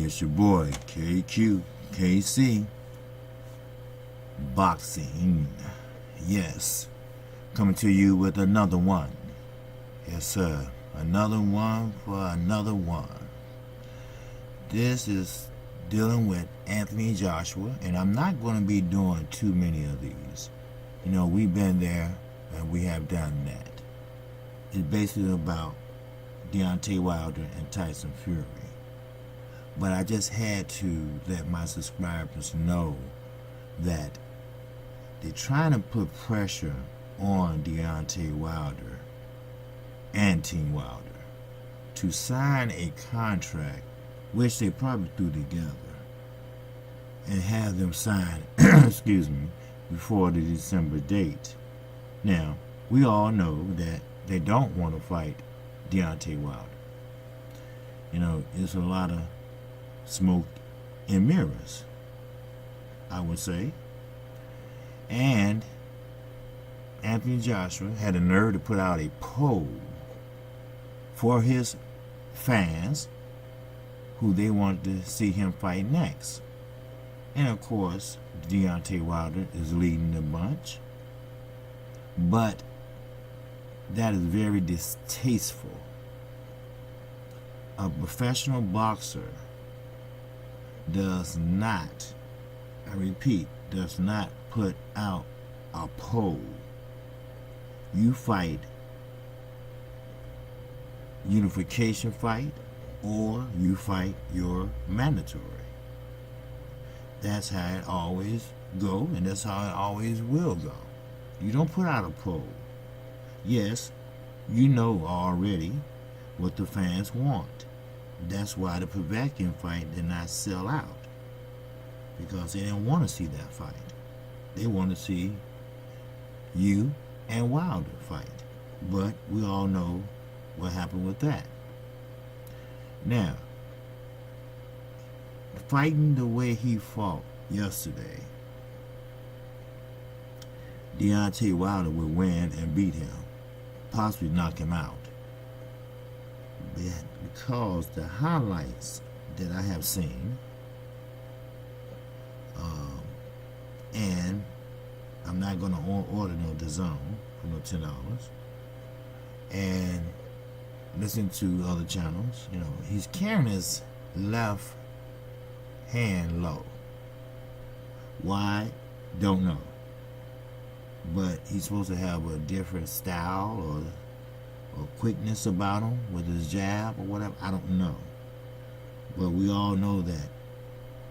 It's your boy KC Boxing. Yes, coming to you with another one. Yes, sir. Another one for another one. This is dealing with Anthony Joshua, and I'm not going to be doing too many of these. You know, we've been there and we have done that. It's basically about Deontay Wilder and Tyson Fury. But I just had to let my subscribers know that they're trying to put pressure on Deontay Wilder and Team Wilder to sign a contract, which they probably threw together, and have them sign, excuse me, before the December date. Now, we all know that they don't want to fight Deontay Wilder. You know, it's a lot of smoke and mirrors, I would say. And Anthony Joshua had a nerve to put out a poll for his fans who they wanted to see him fight next. And of course, Deontay Wilder is leading the bunch. But that is very distasteful. A professional boxer does not, I repeat, does not put out a poll. You fight unification fight, or you fight your mandatory. That's how it always go, and that's how it always will go. You don't put out a poll. Yes, you know already what the fans want. That's why the Povetkin fight did not sell out, because they didn't want to see that fight. They want to see you and Wilder fight. But we all know what happened with that. Now, fighting the way he fought yesterday, Deontay Wilder would win and beat him, possibly knock him out. Because the highlights that I have seen, and I'm not going to order no DAZN for no $10, and listen to other channels. You know, he's carrying his left hand low. Why? Don't know. But he's supposed to have a different style or quickness about him with his jab or whatever. I don't know. But we all know that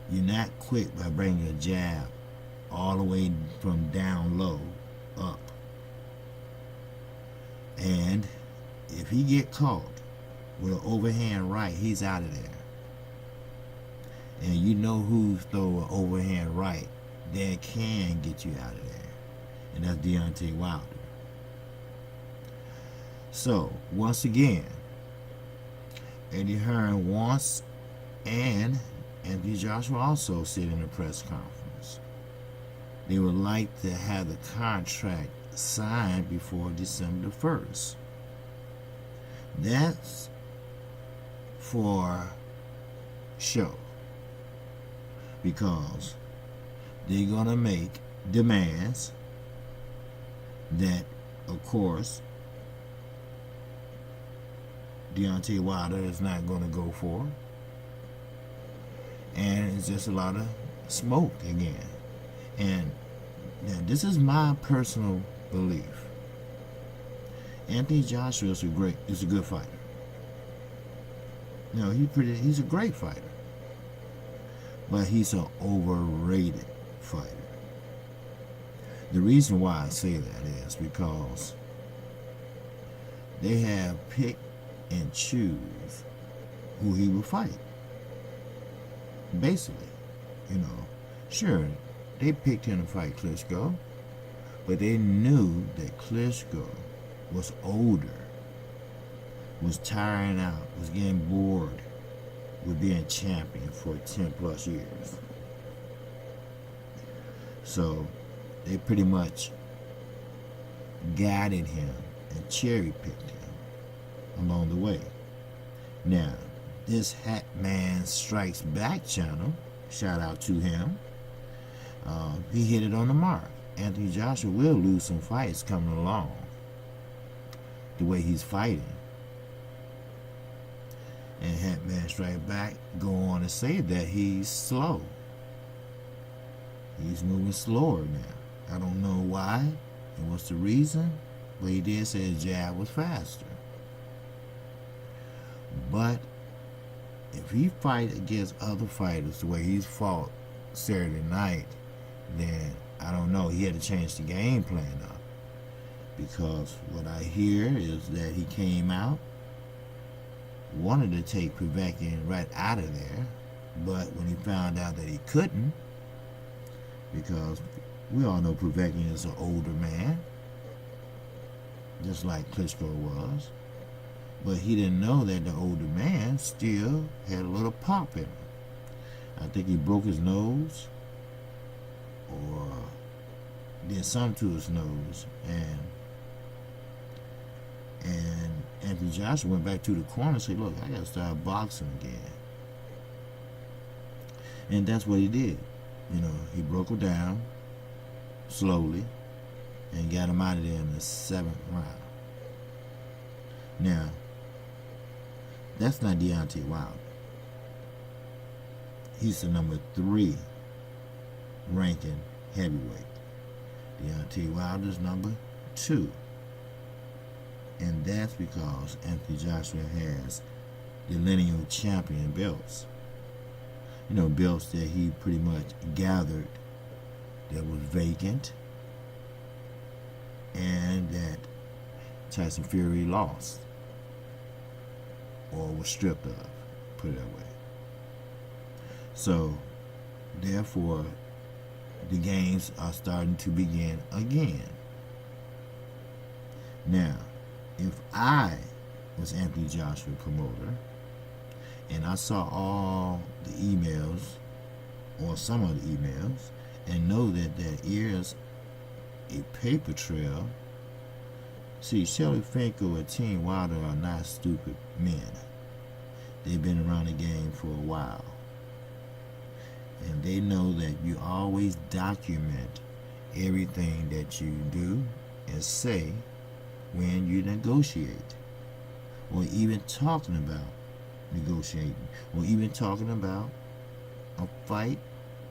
you're not quick by bringing a jab all the way from down low up. And if he get caught with an overhand right, he's out of there. And you know who's throw an overhand right that can get you out of there. And that's Deontay Wilder. So, once again, Eddie Hearn wants, and Anthony Joshua also said in a press conference, they would like to have the contract signed before December 1st. That's for show, because they're going to make demands that, of course, Deontay Wilder is not going to go for, and it's just a lot of smoke again. And now, this is my personal belief. Anthony Joshua is a good fighter. You know, he's a great fighter, but he's an overrated fighter. The reason why I say that is because they have pick and choose who he will fight. Basically, sure, they picked him to fight Klitschko, but they knew that Klitschko was older, was tiring out, was getting bored with being champion for 10 plus years. So they pretty much guided him and cherry picked him along the way. Now, this Hat Man Strikes Back channel, shout out to him, he hit it on the mark. Anthony Joshua will lose some fights coming along the way he's fighting. And Hat Man Strikes Back go on to say that he's slow. He's moving slower now. I don't know why and what's the reason, but he did say his jab was faster. But if he fight against other fighters the way he's fought Saturday night, then I don't know. He had to change the game plan up. Because what I hear is that he came out, wanted to take Povetkin right out of there, but when he found out that he couldn't, because we all know Povetkin is an older man, just like Klitschko was, but he didn't know that the older man still had a little pop in him. I think he broke his nose or did something to his nose, and Anthony Joshua went back to the corner and said, look, I got to start boxing again. And that's what he did. He broke him down slowly and got him out of there in the 7th round. Now, that's not Deontay Wilder. He's the number 3 ranking heavyweight. Deontay Wilder's number 2. And that's because Anthony Joshua has the lineal champion belts. Belts that he pretty much gathered that was vacant and that Tyson Fury lost or was stripped of, put it that way. So, therefore, the games are starting to begin again. Now, if I was Anthony Joshua promoter and I saw all the emails or some of the emails and know that there is a paper trail. See, Shelly Finkel and Team Wilder are not stupid men. They've been around the game for a while. And they know that you always document everything that you do and say when you negotiate, or even talking about negotiating, or even talking about a fight,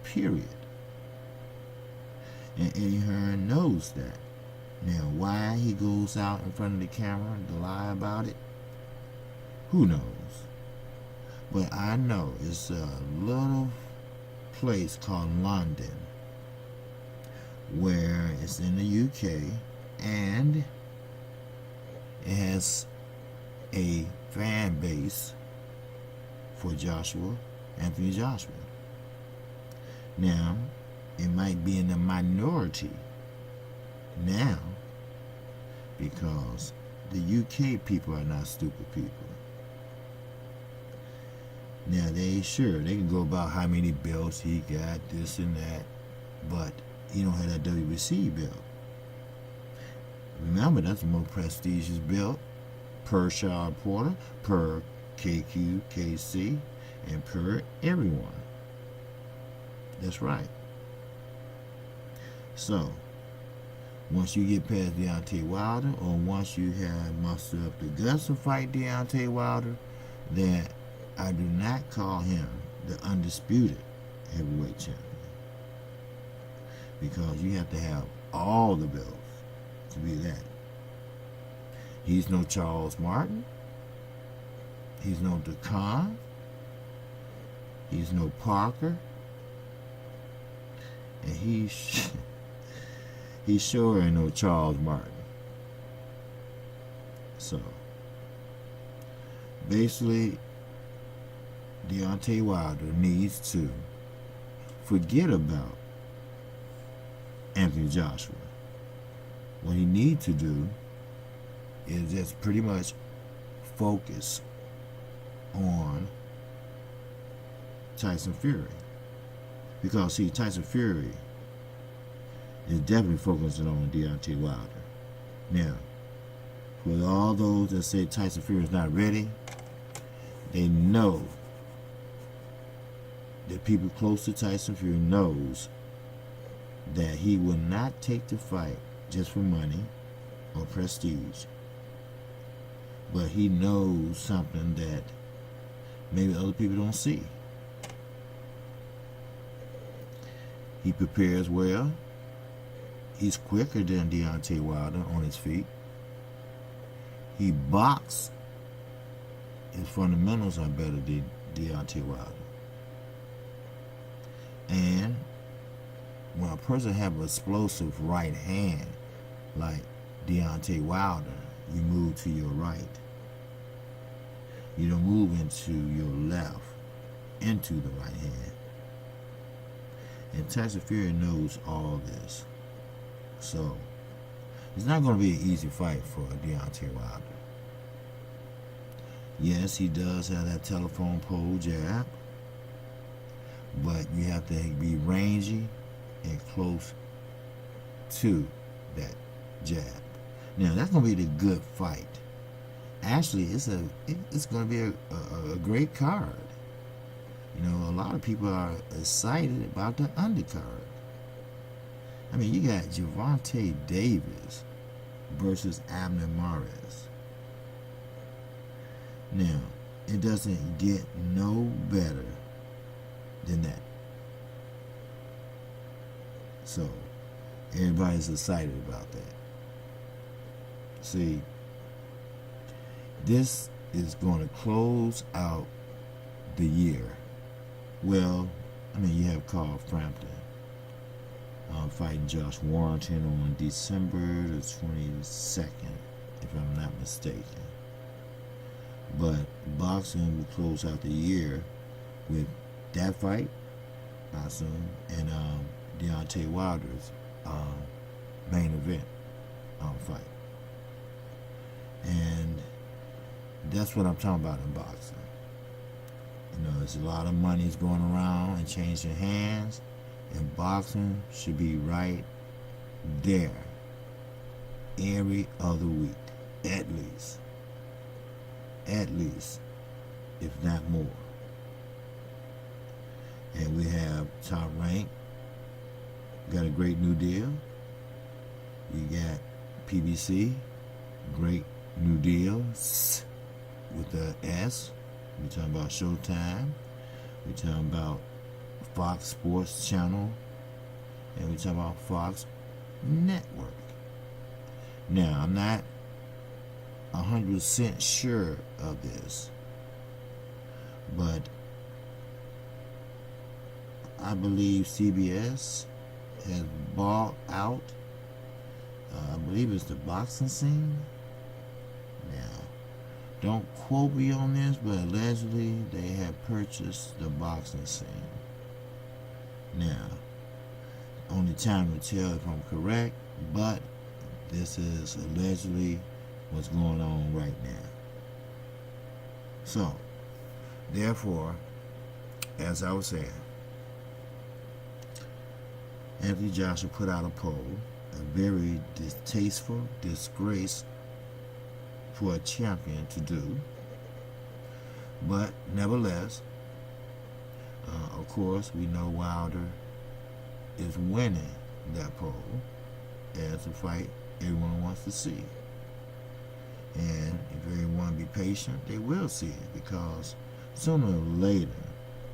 period. And Eddie Hearn knows that. Now, why he goes out in front of the camera to lie about it, who knows? But I know it's a little place called London, where it's in the UK, and it has a fan base for Anthony Joshua. Now, it might be in the minority now because the UK people are not stupid people. Now, they can go about how many belts he got, this and that, but he don't have that WBC belt. Remember, that's the most prestigious belt per Shaw Porter, per KQ, KC, and per everyone. That's right. So, once you get past Deontay Wilder, or once you have mustered up the guts to fight Deontay Wilder, then I do not call him the undisputed heavyweight champion. Because you have to have all the belts to be that. He's no Charles Martin. He's no DeCon. He's no Parker. And he sure ain't no Charles Martin. So basically, Deontay Wilder needs to forget about Anthony Joshua. What he needs to do is just pretty much focus on Tyson Fury. Because, see, Tyson Fury is definitely focusing on Deontay Wilder. Now, for all those that say Tyson Fury is not ready, they know that people close to Tyson Fury knows that he will not take the fight just for money or prestige. But he knows something that maybe other people don't see. He prepares well. He's quicker than Deontay Wilder on his feet. He boxes. His fundamentals are better than Deontay Wilder. And when a person have an explosive right hand like Deontay Wilder, you move to your right. You don't move into your left, into the right hand. And Tyson Fury knows all this. So, it's not going to be an easy fight for Deontay Wilder. Yes, he does have that telephone pole jab, but you have to be rangy and close to that jab. Now, that's going to be the good fight. Actually, it's going to be a great card. You know, a lot of people are excited about the undercard. I mean, you got Gervonta Davis versus Abner Mares. Now, it doesn't get no better than that. So, everybody's excited about that. See, this is going to close out the year. Well, I mean, you have Carl Frampton fighting Josh Warrington on December the 22nd, if I'm not mistaken. But boxing will close out the year with that fight, boxing, and Deontay Wilder's main event fight. And that's what I'm talking about in boxing. You know, there's a lot of money's going around and changing hands, and boxing should be right there every other week, at least, if not more. And we have Top Rank, got a great new deal. You got PBC, great new deal with the S. We're talking about Showtime. We're talking about Fox Sports Channel. And we're talking about Fox Network. Now, I'm not 100% sure of this, but I believe CBS has bought out, I believe it's the boxing scene. Now, don't quote me on this, but allegedly they have purchased the boxing scene. Now, only time will tell if I'm correct, but this is allegedly what's going on right now. So, therefore, as I was saying, Anthony Joshua put out a poll, a very distasteful disgrace for a champion to do. But nevertheless, of course, we know Wilder is winning that poll as a fight everyone wants to see. And if everyone be patient, they will see it, because sooner or later,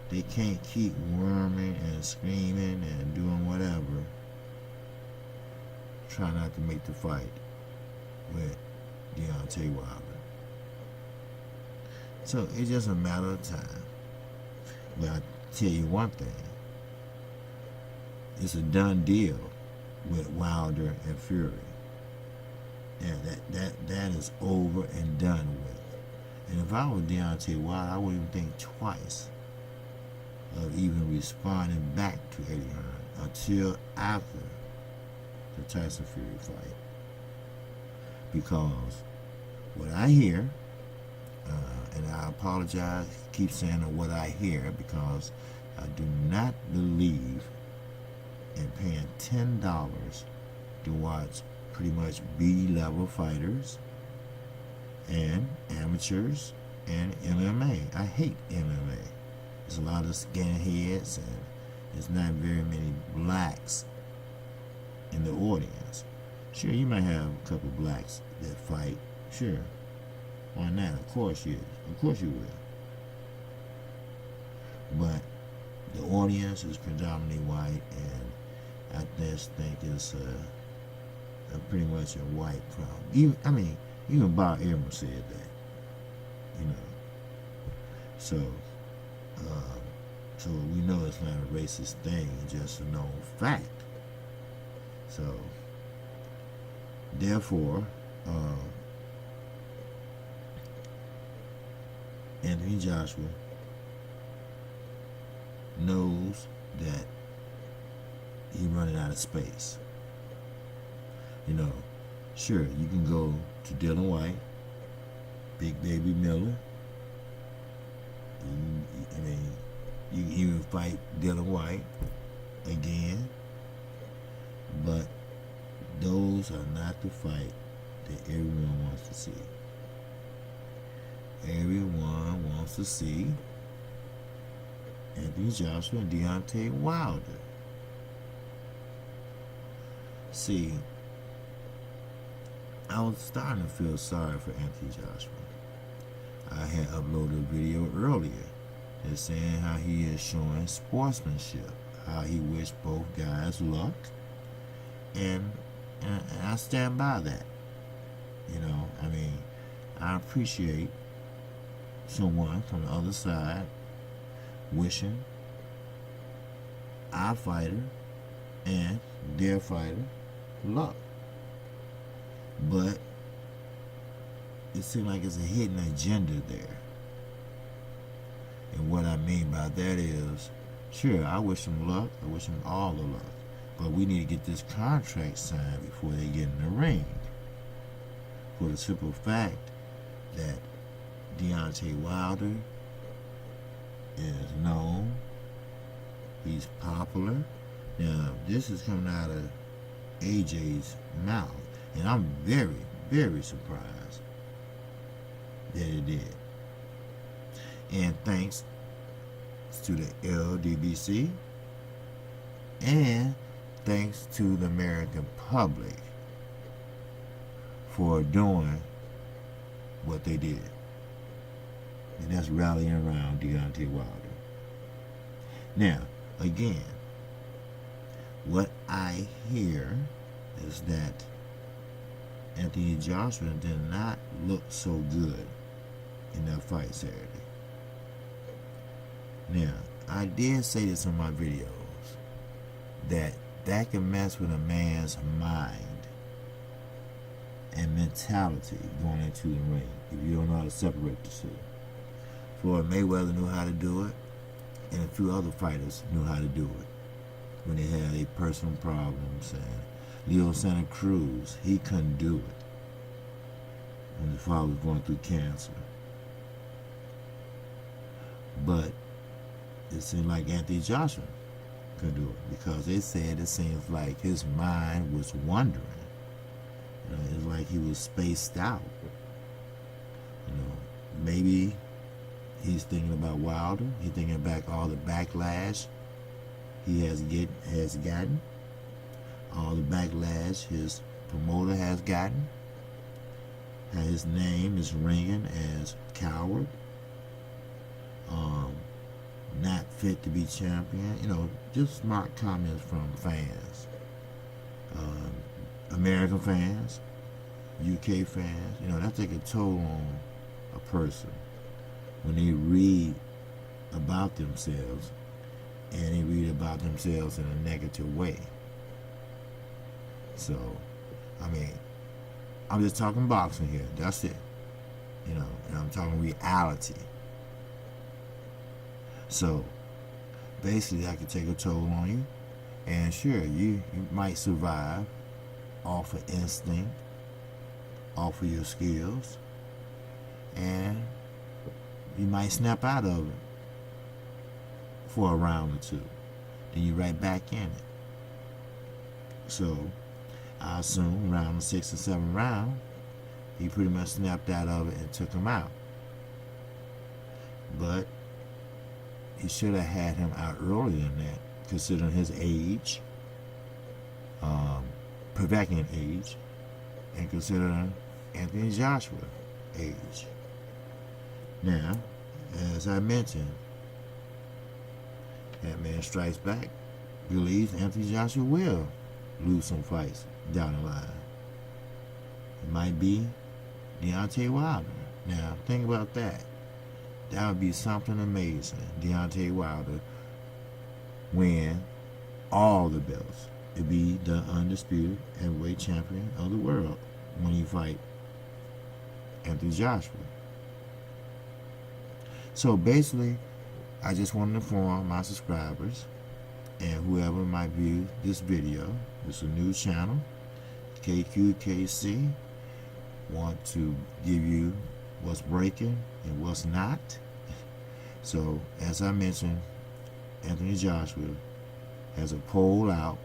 they can't keep worming and screaming and doing whatever, try not to make the fight with Deontay Wilder. So it's just a matter of time. But I tell you one thing, it's a done deal with Wilder and Fury. Yeah, that is over and done with. And if I was Deontay Wilder, I wouldn't even think twice of even responding back to Eddie Hearn until after the Tyson Fury fight. Because what I hear, and I apologize, keep saying what I hear, because I do not believe in paying $10 to watch pretty much B-level fighters and amateurs and MMA. I hate MMA. There's a lot of skinheads and there's not very many blacks in the audience. Sure, you might have a couple blacks that fight. Sure. Why not? Of course you will. But the audience is predominantly white, and I just think it's a pretty much a white problem. Even Bob Arum said that. So we know it's not a racist thing, just a known fact. So therefore, Anthony Joshua knows that he's running out of space. Sure, you can go to Dylan White, Big Baby Miller. You can even fight Dylan White again, but those are not the fight that everyone wants to see. Everyone wants to see Anthony Joshua and Deontay Wilder. See, I was starting to feel sorry for Anthony Joshua. I had uploaded a video earlier that's saying how he is showing sportsmanship, how he wished both guys luck, and I stand by that. I appreciate someone from the other side wishing our fighter and their fighter luck. But it seems like it's a hidden agenda there. And what I mean by that is, sure, I wish them luck. I wish them all the luck. But we need to get this contract signed before they get in the ring. For the simple fact that Deontay Wilder is known. He's popular. Now, this is coming out of AJ's mouth. And I'm very, very surprised that it did. And thanks to the LDBC and thanks to the American public for doing what they did. And that's rallying around Deontay Wilder. Now, again, what I hear is that Anthony Joshua did not look so good in that fight Saturday. Now, I did say this in my videos, that can mess with a man's mind and mentality going into the ring if you don't know how to separate the two. Floyd Mayweather knew how to do it, and a few other fighters knew how to do it when they had their personal problems. And Leo Santa Cruz, he couldn't do it when his father was going through cancer. But it seemed like Anthony Joshua could do it because they said it seems like his mind was wandering. It's like he was spaced out. Maybe he's thinking about Wilder. He's thinking about all the backlash he has gotten, all the backlash his promoter has gotten, how his name is ringing as coward, not fit to be champion. Just smart comments from fans, American fans, UK fans. That take a toll on a person when they read about themselves and they read about themselves in a negative way. So, I'm just talking boxing here. That's it. You know, and I'm talking reality. So basically, that can take a toll on you. And sure, you might survive off of instinct, off of your skills, and you might snap out of it for a round or two. Then you're right back in it. So I assume around the 6th or 7th round, he pretty much snapped out of it and took him out. But he should have had him out earlier than that, considering his age, Povetkin age, and considering Anthony Joshua age. Now, as I mentioned, that man Strikes Back believes Anthony Joshua will lose some fights down the line. It might be Deontay Wilder. Now, think about that. That would be something amazing. Deontay Wilder win all the belts. It'd be the undisputed heavyweight champion of the world when he fight Anthony Joshua. So basically, I just want to inform my subscribers and whoever might view this video. It's a new channel, KQKC. Want to give you what's breaking and what's not. So, as I mentioned, Anthony Joshua has a poll out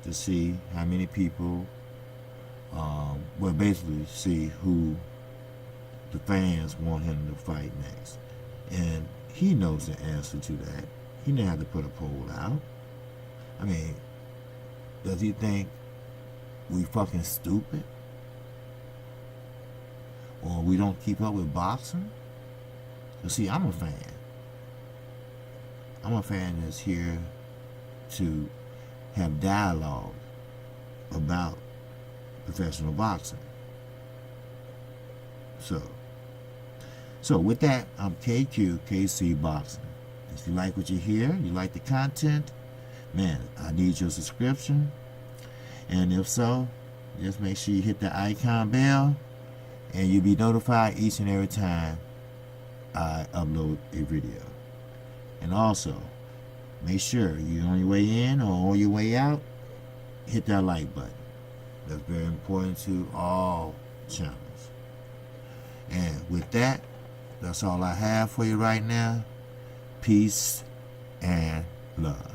to see how many people, well, basically see who the fans want him to fight next. And he knows the answer to that. He didn't have to put a poll out. I mean, does he think we fucking stupid? Or we don't keep up with boxing? You see, I'm a fan. I'm a fan that's here to have dialogue about professional boxing. So with that, I'm KC Boxing. If you like what you hear, you like the content, man, I need your subscription. And if so, just make sure you hit the icon bell and you'll be notified each and every time I upload a video. And also, make sure you're on your way in or on your way out, hit that like button. That's very important to all channels. And with that, that's all I have for you right now. Peace and love.